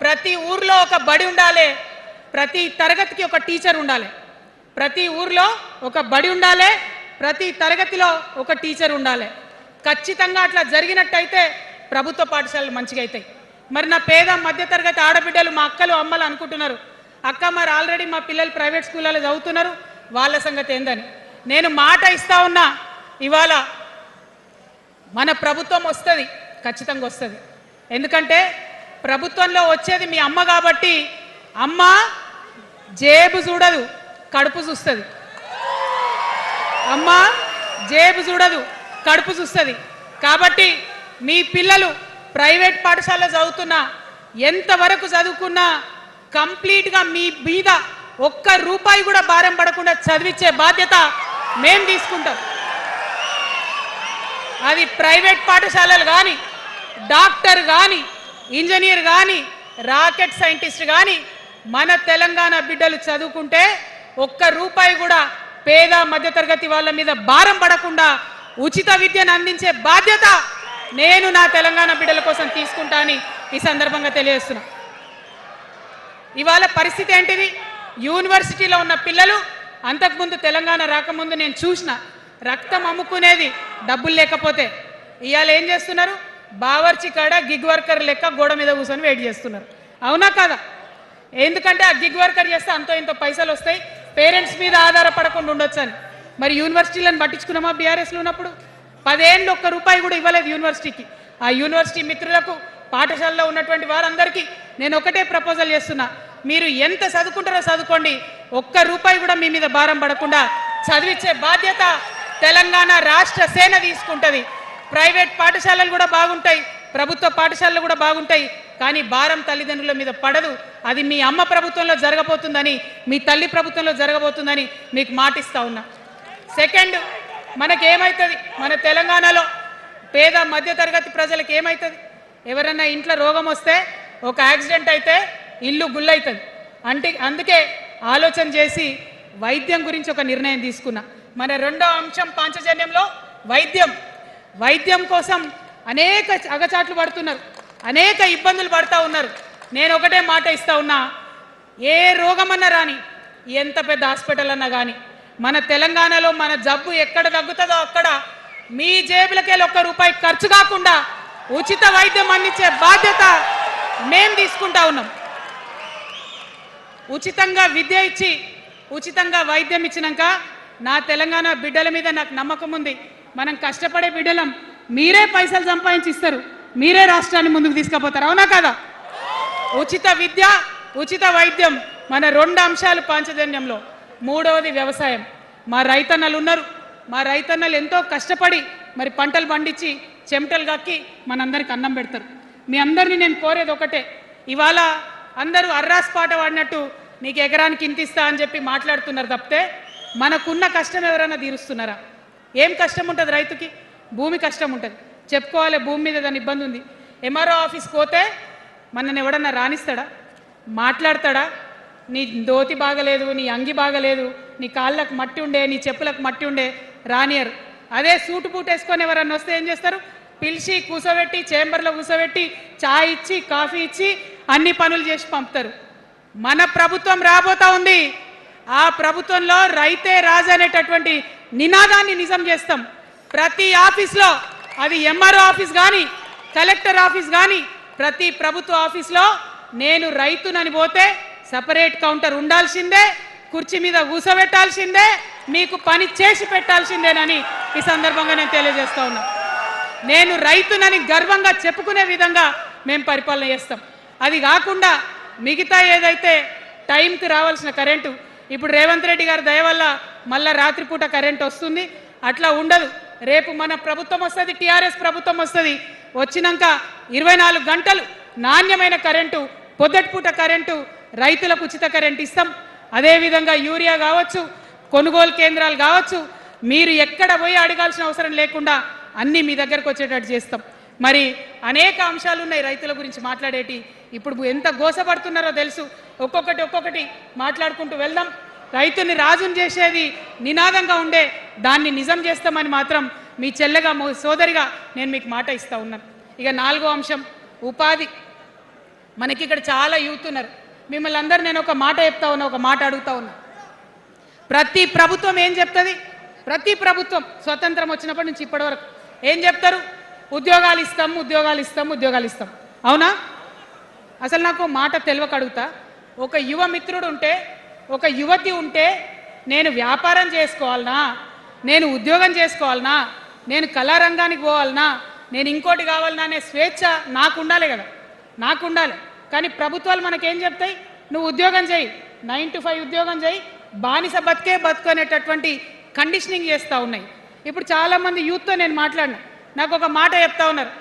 ప్రతి ఊర్లో ఒక బడి ఉండాలి, ప్రతి తరగతికి ఒక టీచర్ ఉండాలి. ప్రతి ఊర్లో ఒక బడి ఉండాలి, ప్రతి తరగతిలో ఒక టీచర్ ఉండాలి. ఖచ్చితంగా అట్లా జరిగినట్టయితే ప్రభుత్వ పాఠశాలలు మంచిగా అవుతాయి. మరి నా పేద మధ్యతరగతి ఆడబిడ్డలు, మా అక్కలు అమ్మలు అనుకుంటున్నారు, అక్క మరి ఆల్రెడీ మా పిల్లలు ప్రైవేట్ స్కూళ్ళలో చదువుతున్నారు, వాళ్ళ సంగతి ఏందని. నేను మాట ఇస్తా ఉన్నా, ఇవాళ మన ప్రభుత్వం వస్తుంది, ఖచ్చితంగా వస్తుంది. ఎందుకంటే ప్రభుత్వంలో వచ్చేది మీ అమ్మ కాబట్టి, అమ్మ జేబు చూడదు, కడుపు చూస్తుంది. అమ్మ జేబు చూడదు, కడుపు చూస్తుంది. కాబట్టి మీ పిల్లలు ప్రైవేట్ పాఠశాలలో చదువుతున్నా, ఎంతవరకు చదువుకున్నా కంప్లీట్గా మీ మీద ఒక్క రూపాయి కూడా భారం పడకుండా చదివించే బాధ్యత మేము తీసుకుంటాం. అది ప్రైవేట్ పాఠశాలలు కానీ, డాక్టర్ కానీ, ఇంజనీర్ కానీ, రాకెట్ సైంటిస్ట్ కానీ మన తెలంగాణ బిడ్డలు చదువుకుంటే ఒక్క రూపాయి కూడా పేద మధ్యతరగతి వాళ్ళ మీద భారం పడకుండా ఉచిత విద్యను అందించే బాధ్యత నేను నా తెలంగాణ బిడ్డల కోసం తీసుకుంటా అని ఈ సందర్భంగా తెలియజేస్తున్నా. ఇవాళ పరిస్థితి ఏంటిది? యూనివర్సిటీలో ఉన్న పిల్లలు అంతకుముందు తెలంగాణ రాకముందు నేను చూసిన రక్తం అమ్ముకునేది డబ్బులు లేకపోతే. ఇవాళ ఏం చేస్తున్నారు? బావర్చి కాడ గిగ్ వర్కర్ లెక్క గోడ మీద కూర్చొని వెయిట్ చేస్తున్నారు. అవునా కాదా? ఎందుకంటే ఆ గిగ్ వర్కర్ చేస్తే అంతో ఇంత పైసలు వస్తాయి, పేరెంట్స్ మీద ఆధారపడకుండా ఉండొచ్చు అని. మరి యూనివర్సిటీలను పట్టించుకున్నామా? బీఆర్ఎస్లో ఉన్నప్పుడు 10 ఏళ్ళు ఒక్క రూపాయి కూడా ఇవ్వలేదు యూనివర్సిటీకి. ఆ యూనివర్సిటీ మిత్రులకు, పాఠశాలలో ఉన్నటువంటి వారందరికీ నేను ఒకటే ప్రపోజల్ చేస్తున్నా, మీరు ఎంత చదువుకుంటారో చదువుకోండి, ఒక్క రూపాయి కూడా మీ మీద భారం పడకుండా చదివించే బాధ్యత తెలంగాణ రాష్ట్ర సేన తీసుకుంటుంది. ప్రైవేట్ పాఠశాలలు కూడా బాగుంటాయి, ప్రభుత్వ పాఠశాలలు కూడా బాగుంటాయి, కానీ భారం తల్లిదండ్రుల మీద పడదు. అది మీ అమ్మ ప్రభుత్వంలో జరగబోతుందని, మీ తల్లి ప్రభుత్వంలో జరగబోతుందని మీకు మాటిస్తా ఉన్నా. సెకండ్, మనకేమవుతుంది? మన తెలంగాణలో పేద మధ్యతరగతి ప్రజలకు ఏమవుతుంది? ఎవరైనా ఇంట్లో రోగం వస్తే, ఒక యాక్సిడెంట్ అయితే ఇల్లు గుల్లవుతుంది, అందుకే ఆలోచన చేసి వైద్యం గురించి ఒక నిర్ణయం తీసుకున్నా. మన రెండో అంశం పాంచజన్యంలో వైద్యం కోసం అనేక అగచాట్లు పడుతున్నారు, అనేక ఇబ్బందులు పడతా ఉన్నారు. నేను ఒకటే మాట ఇస్తా ఉన్నా, ఏ రోగమన్నా రాని, ఎంత పెద్ద హాస్పిటల్ అన్నా కానీ, మన తెలంగాణలో మన జబ్బు ఎక్కడ తగ్గుతుందో అక్కడ మీ జేబులకెళ్ళి ₹1 ఖర్చు కాకుండా ఉచిత వైద్యం అందించే బాధ్యత మేము తీసుకుంటా ఉన్నాం. ఉచితంగా విద్య ఇచ్చి ఉచితంగా వైద్యం ఇచ్చినాక నా తెలంగాణ బిడ్డల మీద నాకు నమ్మకం ఉంది. మనం కష్టపడే బిడ్డలం, మీరే పైసలు సంపాదించి ఇస్తారు, మీరే రాష్ట్రాన్ని ముందుకు తీసుకుపోతారు. అవునా కదా? ఉచిత విద్య, ఉచిత వైద్యం మన 2 అంశాలు పాంచజన్యంలో. మూడవది వ్యవసాయం. మా రైతన్నలు ఉన్నారు, మా రైతన్నలు ఎంతో కష్టపడి మరి పంటలు పండించి చెమటలు కక్కి మనందరికి అన్నం పెడతారు. మీ అందరినీ నేను కోరేది ఒకటే, ఇవాళ అందరూ అర్రాస్ పాట వాడినట్టు నీకు ఎకరానికి ఇంత ఇస్తా అని చెప్పి మాట్లాడుతున్నారు తప్పితే మనకున్న కష్టం ఎవరైనా తీరుస్తున్నారా? ఏం కష్టం ఉంటుంది రైతుకి? భూమి కష్టం ఉంటుంది, చెప్పుకోవాలి. భూమి మీద దాని ఇబ్బంది ఉంది. ఎంఆర్ఓ ఆఫీస్కి పోతే మనని ఎవడన్నా రాణిస్తాడా? మాట్లాడతాడా? నీ దోతి బాగలేదు, నీ అంగి బాగలేదు, నీ కాళ్ళకు మట్టి ఉండే, నీ చెప్పులకు మట్టి ఉండే రానియరు. అదే సూటు బూట్ వేసుకొని ఎవరన్నా వస్తే ఏం చేస్తారు? పిలిచి కూసోబెట్టి, చేంబర్లో కూసోబెట్టి, చాయ్ ఇచ్చి, కాఫీ ఇచ్చి అన్ని పనులు చేసి పంపుతారు. మన ప్రభుత్వం రాబోతా ఉంది. ఆ ప్రభుత్వంలో రైతే రాజు అనేటటువంటి నినాదాన్ని నిజం చేస్తాం. ప్రతి ఆఫీస్లో, అది ఎంఆర్ఓ ఆఫీస్ కానీ, కలెక్టర్ ఆఫీస్ కానీ, ప్రతి ప్రభుత్వ ఆఫీస్లో నేను రైతునని పోతే సపరేట్ కౌంటర్ ఉండాల్సిందే, కుర్చీ మీద కూసోబెట్టాల్సిందే, మీకు పని చేసి పెట్టాల్సిందేనని ఈ సందర్భంగా నేను తెలియజేస్తా ఉన్నా. నేను రైతునని గర్వంగా చెప్పుకునే విధంగా మేము పరిపాలన చేస్తాం. అది కాకుండా మిగతా ఏదైతే టైంకి రావాల్సిన కరెంటు, ఇప్పుడు రేవంత్ రెడ్డి గారి దయ వల్ల మళ్ళీ రాత్రిపూట కరెంట్ వస్తుంది. అట్లా ఉండదు. రేపు మన ప్రభుత్వం వస్తుంది, టీఆర్ఎస్ ప్రభుత్వం వస్తుంది. వచ్చినాక 24 గంటలు నాణ్యమైన కరెంటు, పొద్దుటిపూట కరెంటు, రైతులకు ఉచిత కరెంట్ ఇస్తాం. అదేవిధంగా యూరియా కావచ్చు, కొనుగోలు కేంద్రాలు కావచ్చు, మీరు ఎక్కడ పోయి అడగాల్సిన అవసరం లేకుండా అన్నీ మీ దగ్గరకు వచ్చేటట్టు చేస్తాం. మరి అనేక అంశాలు ఉన్నాయి రైతుల గురించి మాట్లాడేటి. ఇప్పుడు ఎంత గోసపడుతున్నారో తెలుసు. ఒక్కొక్కటి మాట్లాడుకుంటూ వెళ్దాం. రైతుని రాజుని చేసేది నినాదంగా ఉండే దాన్ని నిజం చేస్తామని మాత్రం మీ చెల్లెగా, సోదరిగా నేను మీకు మాట ఇస్తా ఉన్నాను. ఇక 4వ అంశం ఉపాధి. మనకి ఇక్కడ చాలా యూత్ ఉన్నారు. మిమ్మల్ని అందరూ నేను ఒక మాట చెప్తా ఉన్నా, ఒక మాట అడుగుతా ఉన్నా. ప్రతి ప్రభుత్వం ఏం చెప్తుంది? ప్రతి ప్రభుత్వం స్వతంత్రం వచ్చినప్పటి నుంచి ఇప్పటి వరకు ఏం చెప్తారు? ఉద్యోగాలు ఇస్తాం, ఉద్యోగాలు ఇస్తాం, ఉద్యోగాలు ఇస్తాం. అవునా? అసలు నాకు మాట తెలియక అడుగుతా. ఒక యువ మిత్రుడు ఉంటే, ఒక యువతి ఉంటే, నేను వ్యాపారం చేసుకోవాలనా, నేను ఉద్యోగం చేసుకోవాలనా, నేను కళారంగానికి పోవాలనా, నేను ఇంకోటి కావాలనా అనే స్వేచ్ఛ నాకు ఉండాలి కదా, నాకు ఉండాలి. కానీ ప్రభుత్వాలు మనకేం చెప్తాయి? నువ్వు ఉద్యోగం చేయి, 9 to 5 ఉద్యోగం చేయి, బానిస బతుకునేటటువంటి కండిషనింగ్ చేస్తూ ఉన్నాయి. ఇప్పుడు చాలామంది యూత్తో నేను మాట్లాడినా, నాకు ఒక మాట చెప్తా ఉన్నారు,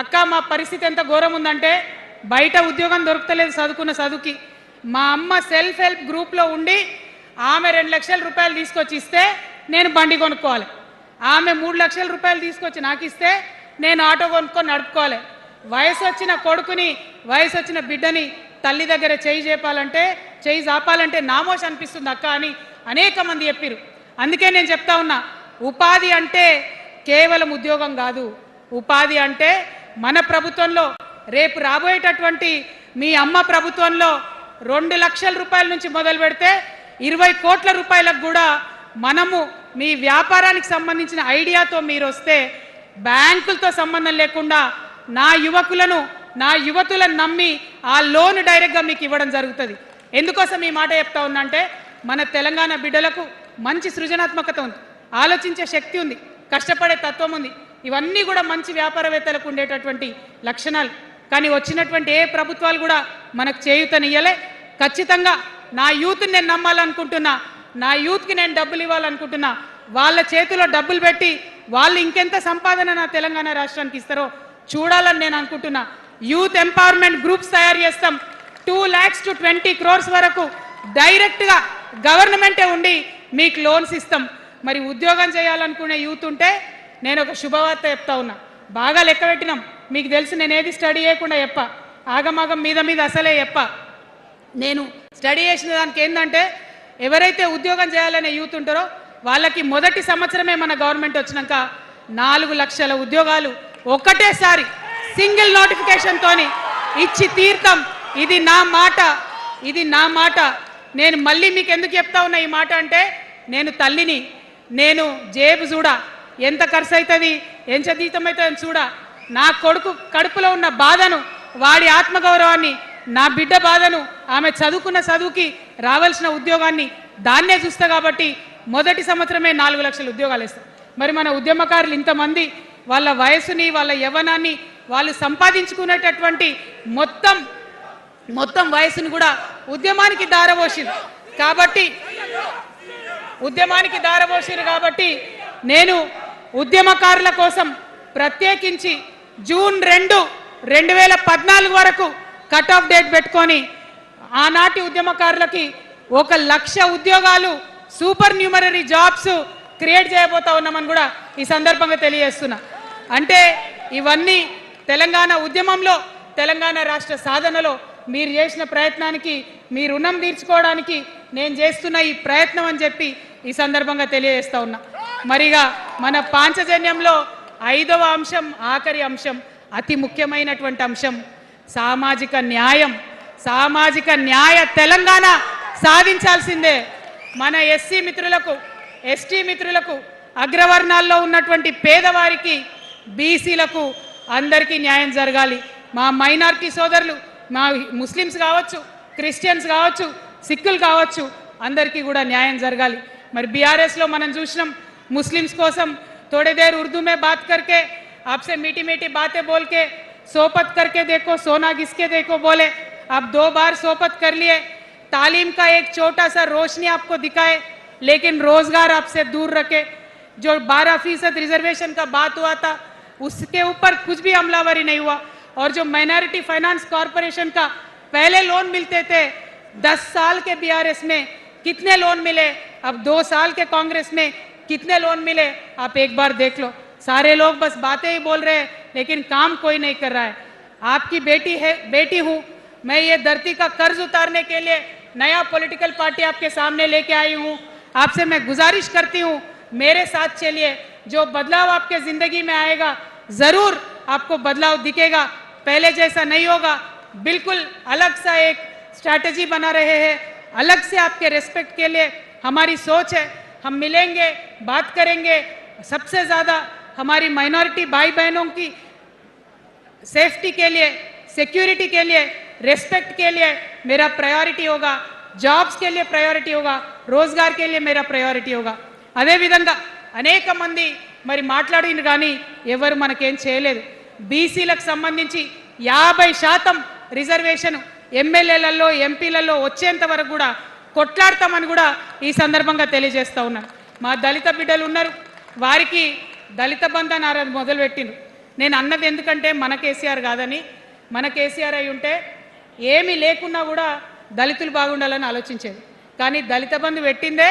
అక్క మా పరిస్థితి ఎంత ఘోరం ఉందంటే బయట ఉద్యోగం దొరుకుతలేదు చదువుకున్న చదువుకి. మా అమ్మ సెల్ఫ్ హెల్ప్ గ్రూప్లో ఉండి ఆమె 2 లక్షల రూపాయలు తీసుకొచ్చి ఇస్తే నేను బండి కొనుక్కోవాలి, ఆమె 3 లక్షల రూపాయలు తీసుకొచ్చి నాకు ఇస్తే నేను ఆటో కొనుక్కొని నడుపుకోవాలి. వయసు వచ్చిన కొడుకుని, వయసు వచ్చిన బిడ్డని తల్లి దగ్గర చేయి జాపాలంటే నామోష్ అనిపిస్తుంది అక్క అని అనేక మంది చెప్పారు. అందుకే నేను చెప్తా ఉన్నా, ఉపాధి అంటే కేవలం ఉద్యోగం కాదు. ఉపాధి అంటే మన ప్రభుత్వంలో, రేపు రాబోయేటటువంటి మీ అమ్మ ప్రభుత్వంలో 2 లక్షల రూపాయల నుంచి మొదలు పెడితే 20 కోట్ల రూపాయలకు కూడా మనము మీ వ్యాపారానికి సంబంధించిన ఐడియాతో మీరు వస్తే బ్యాంకులతో సంబంధం లేకుండా నా యువకులను, నా యువతులను నమ్మి ఆ లోన్ డైరెక్ట్గా మీకు ఇవ్వడం జరుగుతుంది. ఎందుకోసం ఈ మాట చెప్తా ఉన్నా అంటే, మన తెలంగాణ బిడ్డలకు మంచి సృజనాత్మకత ఉంది, ఆలోచించే శక్తి ఉంది, కష్టపడే తత్వం ఉంది. ఇవన్నీ కూడా మంచి వ్యాపారవేత్తలకు ఉండేటటువంటి లక్షణాలు. కానీ వచ్చినటువంటి ఏ ప్రభుత్వాలు కూడా మనకు చేయూతనియ్యలే. ఖచ్చితంగా నా యూత్ని నేను నమ్మాలనుకుంటున్నా, నా యూత్కి నేను డబ్బులు ఇవ్వాలనుకుంటున్నా. వాళ్ళ చేతిలో డబ్బులు పెట్టి వాళ్ళు ఇంకెంత సంపాదన నా తెలంగాణ రాష్ట్రానికి ఇస్తారో చూడాలని నేను అనుకుంటున్నా. యూత్ ఎంపవర్మెంట్ గ్రూప్స్ తయారు చేస్తాం. 2 lakhs to 20 crores వరకు డైరెక్ట్గా గవర్నమెంటే ఉండి మీకు లోన్స్ ఇస్తాం. మరి ఉద్యోగం చేయాలనుకునే యూత్ ఉంటే నేను ఒక శుభవార్త చెప్తా ఉన్నా. బాగా లెక్క పెట్టినాం, మీకు తెలుసు నేను ఏది స్టడీ చేయకుండా చెప్ప, ఆగమాగం మీద అసలే చెప్ప. నేను స్టడీ చేసిన దానికి ఏంటంటే ఎవరైతే ఉద్యోగం చేయాలనే యూత్ ఉంటారో వాళ్ళకి మొదటి సంవత్సరమే మన గవర్నమెంట్ వచ్చినాక 4 లక్షల ఉద్యోగాలు ఒకటేసారి సింగిల్ నోటిఫికేషన్తోని ఇచ్చి తీర్థం. ఇది నా మాట. నేను మళ్ళీ మీకు ఎందుకు చెప్తా ఉన్నా ఈ మాట అంటే, నేను తల్లిని, నేను జేబు చూడ ఎంత ఖర్చు అవుతుంది, ఎంత జీతం అవుతుంది చూడ, నా కొడుకు కడుపులో ఉన్న బాధను, వాడి ఆత్మగౌరవాన్ని, నా బిడ్డ బాధను, ఆమె చదువుకున్న చదువుకి రావాల్సిన ఉద్యోగాన్ని దాన్నే చూస్తా. కాబట్టి మొదటి సంవత్సరమే 4 లక్షల ఉద్యోగాలు ఇస్తాం. మరి మన ఉద్యమకారులు ఇంతమంది వాళ్ళ వయసుని, వాళ్ళ యవ్వనాన్ని, వాళ్ళు సంపాదించుకునేటటువంటి మొత్తం వయసును కూడా ఉద్యమానికి దారపోసిరు. కాబట్టి నేను ఉద్యమకారుల కోసం ప్రత్యేకించి జూన్ 2, 2014 వరకు కట్ ఆఫ్ డేట్ పెట్టుకొని ఆనాటి ఉద్యమకారులకి 1 లక్ష ఉద్యోగాలు, సూపర్ న్యూమరరీ జాబ్స్ క్రియేట్ చేయబోతా ఉన్నామని కూడా ఈ సందర్భంగా తెలియజేస్తున్నా. అంటే ఇవన్నీ తెలంగాణ ఉద్యమంలో, తెలంగాణ రాష్ట్ర సాధనలో మీరు చేసిన ప్రయత్నానికి, మీ రుణం తీర్చుకోవడానికి నేను చేస్తున్న ఈ ప్రయత్నం అని చెప్పి ఈ సందర్భంగా తెలియజేస్తా ఉన్నా. మరిగా మన పాంచజన్యంలో 5వ అంశం, ఆఖరి అంశం, అతి ముఖ్యమైనటువంటి అంశం సామాజిక న్యాయం. సామాజిక న్యాయ తెలంగాణ సాధించాల్సిందే. మన ఎస్సీ మిత్రులకు, ఎస్టీ మిత్రులకు, అగ్రవర్ణాల్లో ఉన్నటువంటి పేదవారికి, బీసీలకు అందరికీ న్యాయం జరగాలి. మా మైనారిటీ సోదరులు, మా ముస్లిమ్స్ కావచ్చు, క్రిస్టియన్స్ కావచ్చు, సిక్కులు కావచ్చు, అందరికీ కూడా న్యాయం జరగాలి. మరి బీఆర్ఎస్లో మనం చూసినాం, मुस्लिम्स कोसम थोड़ी देर उर्दू में बात करके आपसे मीठी मीठी बातें बोल के सोपत करके देखो, सोना घिसके देखो बोले, आप 2 बार सोपत कर लिए, तालीम का एक छोटा सा रोशनी आपको दिखाए, लेकिन रोजगार आपसे दूर रखे। जो 12% रिजर्वेशन का बात हुआ था उसके ऊपर कुछ भी अमलावरी नहीं हुआ। और जो माइनॉरिटी फाइनेंस कॉरपोरेशन का पहले लोन मिलते थे 10 साल के बीआरएस में कितने लोन मिले, अब 2 साल के कांग्रेस में कितने लोन मिले, आप एक बार देख लो। सारे लोग बस बातें ही बोल रहे हैं लेकिन काम कोई नहीं कर रहा है। आपकी बेटी हूँ मैं, ये धरती का कर्ज उतारने के लिए नया पॉलिटिकल पार्टी आपके सामने लेके आई हूँ। आपसे मैं गुजारिश करती हूँ मेरे साथ चलिए, जो बदलाव आपके जिंदगी में आएगा जरूर आपको बदलाव दिखेगा, पहले जैसा नहीं होगा। बिल्कुल अलग सा एक स्ट्रैटेजी बना रहे हैं, अलग से आपके रेस्पेक्ट के लिए हमारी सोच है। हम मिलेंगे, बात करेंगे। सबसे ज़्यादा हमारी माइनॉरिटी भाई बहनों की सेफ्टी के लिए, सिक्योरिटी के लिए, रेस्पेक्ट के लिए मेरा प्रायोरिटी होगा, जॉब्स के लिए प्रायोरिटी होगा, रोजगार के लिए मेरा प्रायोरिटी होगा। అదే విధంగా అనేక మంది మరి మాట్లాడిన కానీ ఎవరు మనకేం చేయలేదు. బీసీలకు సంబంధించి 50% రిజర్వేషన్ ఎమ్మెల్యేలలో, ఎంపీలలో వచ్చేంత వరకు కూడా కొట్లాడతామని కూడా ఈ సందర్భంగా తెలియజేస్తా ఉన్నాను. మా దళిత బిడ్డలు ఉన్నారు, వారికి దళిత బంధు నారాయణ మొదలుపెట్టిండ్రు. నేను అన్నది ఎందుకంటే మన కేసీఆర్ కాదని, మన కేసీఆర్ అయి ఉంటే ఏమీ లేకున్నా కూడా దళితులు బాగుండాలని ఆలోచించేది. కానీ దళిత బంధు పెట్టిందే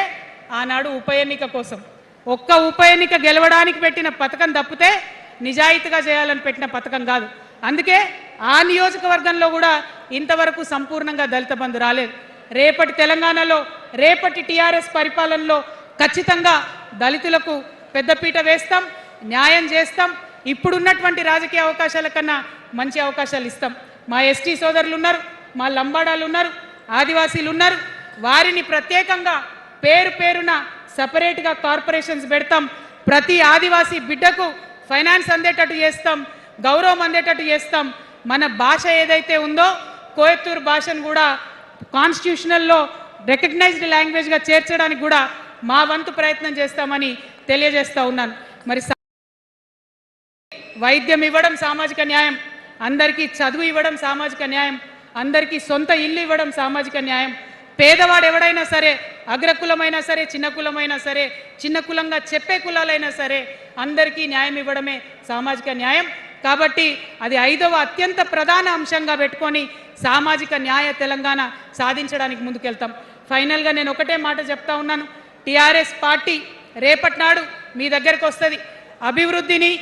ఆనాడు ఉప ఎన్నిక కోసం. ఒక్క ఉప ఎన్నిక గెలవడానికి పెట్టిన పథకం తప్పితే నిజాయితీగా చేయాలని పెట్టిన పథకం కాదు. అందుకే ఆ నియోజకవర్గంలో కూడా ఇంతవరకు సంపూర్ణంగా దళిత బంధు రాలేదు. రేపటి తెలంగాణలో, రేపటి టీఆర్ఎస్ పరిపాలనలో ఖచ్చితంగా దళితులకు పెద్దపీట వేస్తాం, న్యాయం చేస్తాం. ఇప్పుడున్నటువంటి రాజకీయ అవకాశాల కన్నా మంచి అవకాశాలు ఇస్తాం. మా ఎస్టీ సోదరులు ఉన్నారు, మా లంబాడాలు ఉన్నారు, ఆదివాసీలు ఉన్నారు, వారిని ప్రత్యేకంగా పేరు పేరున సపరేట్గా కార్పొరేషన్స్ పెడతాం. ప్రతి ఆదివాసీ బిడ్డకు ఫైనాన్స్ అందేటట్టు చేస్తాం, గౌరవం అందేటట్టు చేస్తాం. మన భాష ఏదైతే ఉందో కోయత్తూరు భాషను కూడా కాన్స్టిట్యూషనల్లో రికగ్నైజ్డ్ లాంగ్వేజ్గా చేర్చడానికి కూడా మా వంతు ప్రయత్నం చేస్తామని తెలియజేస్తా ఉన్నాను. మరి వైద్యం ఇవ్వడం సామాజిక న్యాయం, అందరికీ చదువు ఇవ్వడం సామాజిక న్యాయం, అందరికీ సొంత ఇల్లు ఇవ్వడం సామాజిక న్యాయం. పేదవాడు ఎవడైనా సరే, అగ్రకులమైనా సరే, చిన్న కులమైనా సరే, చిన్న కులంగా చెప్పే కులాలైనా సరే, అందరికీ న్యాయం ఇవ్వడమే సామాజిక న్యాయం. కాబట్టి అది 5వ అత్యంత ప్రధాన అంశంగా పెట్టుకొని సామాజిక న్యాయ తెలంగాణ సాధించడానికి ముందుకెళ్తాం. ఫైనల్గా నేను ఒకటే మాట చెప్తా ఉన్నాను, టీఆర్ఎస్ పార్టీ రేపటి నాడు మీ దగ్గరకు వస్తుంది. అభివృద్ధిని,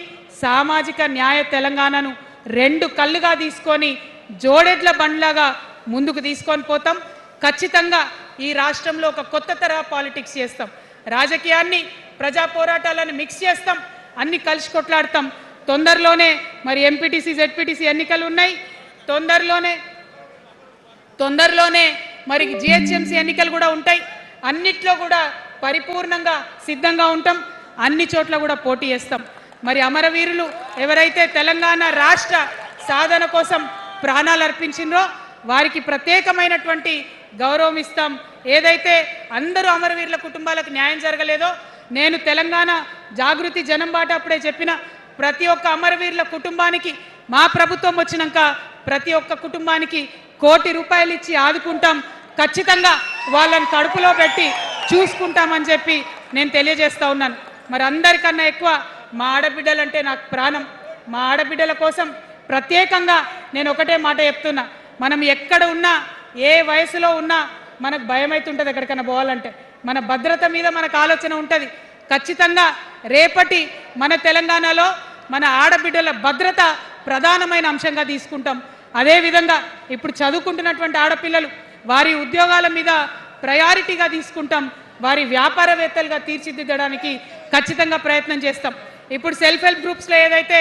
సామాజిక న్యాయ తెలంగాణను 2 కళ్ళుగా తీసుకొని జోడెడ్ల బండ్లాగా ముందుకు తీసుకొని పోతాం. ఖచ్చితంగా ఈ రాష్ట్రంలో ఒక కొత్త తరహా పాలిటిక్స్ చేస్తాం. రాజకీయాన్ని ప్రజా పోరాటాలను మిక్స్ చేస్తాం, అన్ని కలిసి కొట్లాడతాం. తొందరలోనే మరి ఎంపీటీసీ జెడ్పీటీసీ ఎన్నికలు ఉన్నాయి. తొందరలోనే మరి జిహెచ్ఎంసీ ఎన్నికలు కూడా ఉంటాయి. అన్నిట్లో కూడా పరిపూర్ణంగా సిద్ధంగా ఉంటాం. అన్ని చోట్ల కూడా పోటీ చేస్తాం. మరి అమరవీరులు ఎవరైతే తెలంగాణ రాష్ట్ర సాధన కోసం ప్రాణాలు అర్పించిండ్రో వారికి ప్రత్యేకమైనటువంటి గౌరవం ఇస్తాం. ఏదైతే అందరూ అమరవీరుల కుటుంబాలకు న్యాయం జరగలేదో, నేను తెలంగాణ జాగృతి జనం బాట అప్పుడే చెప్పిన, ప్రతి ఒక్క అమరవీరుల కుటుంబానికి మా ప్రభుత్వం వచ్చినాక ప్రతి ఒక్క కుటుంబానికి ₹1 కోటి ఇచ్చి ఆదుకుంటాం. ఖచ్చితంగా వాళ్ళని కడుపులో పెట్టి చూసుకుంటామని చెప్పి నేను తెలియజేస్తా ఉన్నాను. మరి అందరికన్నా ఎక్కువ మా ఆడబిడ్డలంటే నాకు ప్రాణం. మా ఆడబిడ్డల కోసం ప్రత్యేకంగా నేను ఒకటే మాట చెప్తున్నా, మనం ఎక్కడ ఉన్నా ఏ వయసులో ఉన్నా మనకు భయం అవుతుంటుంది. ఎక్కడికన్నా పోవాలంటే మన భద్రత మీద మనకు ఆలోచన ఉంటుంది. ఖచ్చితంగా రేపటి మన తెలంగాణలో మన ఆడబిడ్డల భద్రత ప్రధానమైన అంశంగా తీసుకుంటాం. అదేవిధంగా ఇప్పుడు చదువుకుంటున్నటువంటి ఆడపిల్లలు వారి ఉద్యోగాల మీద ప్రయారిటీగా తీసుకుంటాం. వారి వ్యాపారవేత్తలుగా తీర్చిదిద్దడానికి ఖచ్చితంగా ప్రయత్నం చేస్తాం. ఇప్పుడు సెల్ఫ్ హెల్ప్ గ్రూప్స్లో ఏదైతే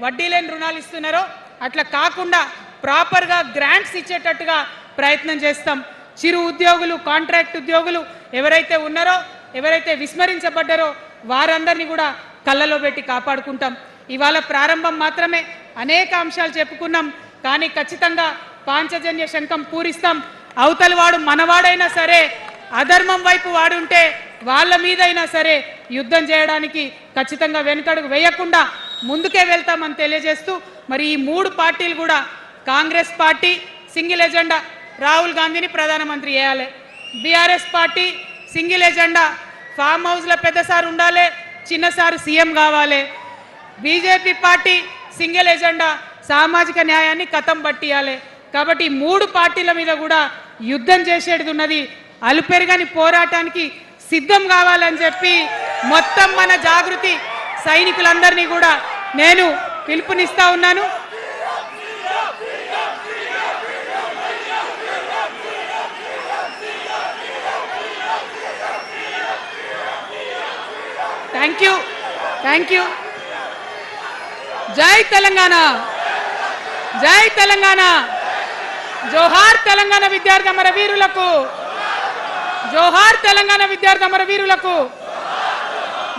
వడ్డీ లేని రుణాలు ఇస్తున్నారో అట్లా కాకుండా ప్రాపర్గా గ్రాంట్స్ ఇచ్చేటట్టుగా ప్రయత్నం చేస్తాం. చిరు ఉద్యోగులు, కాంట్రాక్ట్ ఉద్యోగులు ఎవరైతే ఉన్నారో, ఎవరైతే విస్మరించబడ్డారో వారందరినీ కూడా కళ్ళలో పెట్టి కాపాడుకుంటాం. ఇవాళ ప్రారంభం మాత్రమే, అనేక అంశాలు చెప్పుకున్నాం. కానీ ఖచ్చితంగా పాంచజన్య శంఖం పూరిస్తాం. అవతలి వాడు మనవాడైనా సరే, అధర్మం వైపు వాడుంటే వాళ్ళ మీదైనా సరే యుద్ధం చేయడానికి ఖచ్చితంగా వెనుకడుగు వేయకుండా ముందుకే వెళ్తామని తెలియజేస్తూ, మరి ఈ 3 పార్టీలు కూడా, Congress party single agenda Rahul గాంధీని ప్రధానమంత్రి చేయాలి, BRS party single agenda farm హౌస్లో పెద్దసారి ఉండాలి, చిన్నసారి సీఎం కావాలి, బీజేపీ పార్టీ సింగిల్ ఎజెండా సామాజిక న్యాయాన్ని కథం పట్టియాలి. కాబట్టి 3 పార్టీల మీద కూడా యుద్ధం చేసేది ఉన్నది. అలుపెరగని పోరాటానికి సిద్ధం కావాలని చెప్పి మొత్తం మన జాగృతి సైనికులందరినీ కూడా నేను పిలుపునిస్తా ఉన్నాను. Thank you. జై తెలంగాణ, జై తెలంగాణ. జోహార్ తెలంగాణ విద్యార్థి అమరవీరులకు, జోహార్ తెలంగాణ విద్యార్థి అమరవీరులకు,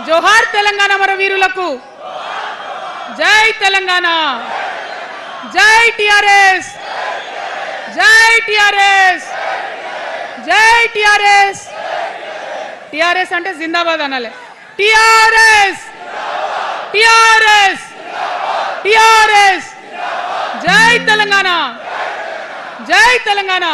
జోహార్ తెలంగాణ అమరవీరులకు. జై తెలంగాణ, జై టిఆర్ఎస్, జై టిఆర్ఎస్, జై టిఆర్ఎస్. టిఆర్ఎస్ అంటే జిందాబాద్ అనాలి. TRS, TRS, TRS. జై తెలంగాణ, జై తెలంగాణ.